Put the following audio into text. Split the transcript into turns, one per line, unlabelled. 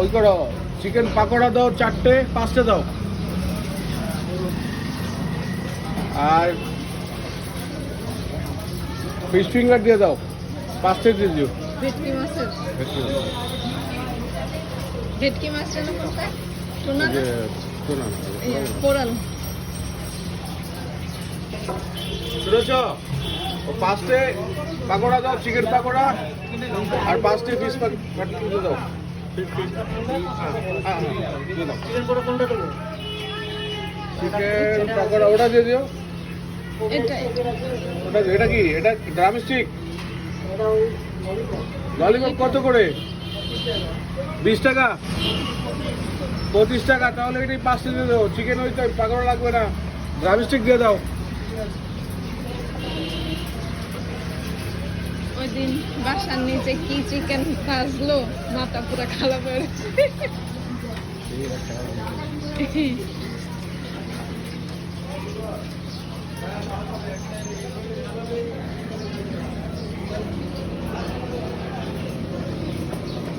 ওই করো, চিকেন পাকোড়া দাও 4টে, 5টে দাও। আর ফিশ ফিঙ্গার দিয়ে দাও 5টে দিয়ে দিও।
ভেটকি মাছের ভেটকি মাছের না কোনটা? টুনা না?
শোনা
কোরাল।
শুনেছ? ও 5টে পাকোড়া দাও, চিকেন পাকোড়া, আর 5টে ফিশ দিয়ে দাও। চিকেন পাকোড়া ওটা দিয়ে দিও। এটা কি? এটা ড্রামস্টিক ললিপপ কত করে? 20 টাকা, 25 টাকা। তাহলে এটাই 5টে দিয়ে দাও। চিকেন ওই তো পাকোড়া লাগবে না, ড্রামস্টিক দিয়ে দাও।
ওই দিন বাসার নিচে কি চিকেন ভাজলো, মাথা পুরো খারাপ হয়ে গেছে।